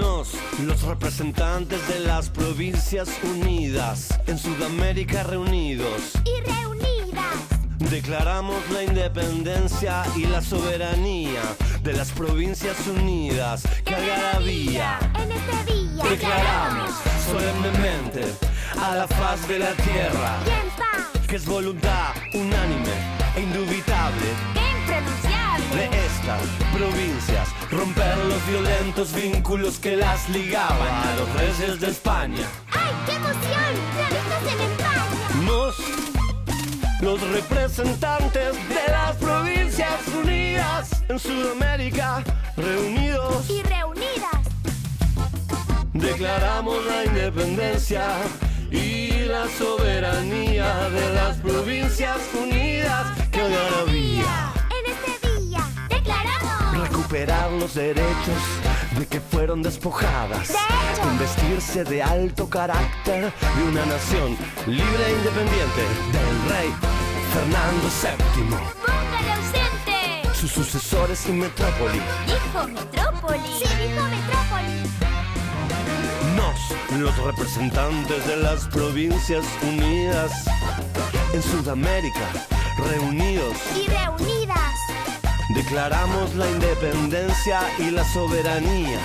Nos, los representantes de las Provincias Unidas, en Sudamérica reunidos y reunidas, declaramos la independencia y la soberanía de las Provincias Unidas. ¡Qué algarabía! En este día Declaramos solemnemente a la faz de la tierra y en paz, que es voluntad unánime e indubitable impronunciable de estas provincias romper los violentos vínculos que las ligaban a los reyes de España. ¡Ay, qué emoción! ¡Realistas en España! Nos, los representantes de las Provincias Unidas en Sudamérica reunidos y reunidas, declaramos la independencia y la soberanía de las Provincias Unidas. ¡Qué algarabía! en este día declaramos Recuperar los derechos de que fueron despojadas, De hecho. con vestirse de alto carácter de una nación libre e independiente del rey Fernando VII, ¡Póngale ausente! sus sucesores y metrópoli. Dijo Metrópoli. Sí, dijo Metrópoli. Nos, los representantes de las Provincias Unidas en Sudamérica, reunidos, Y reunidas, declaramos la independencia y la soberanía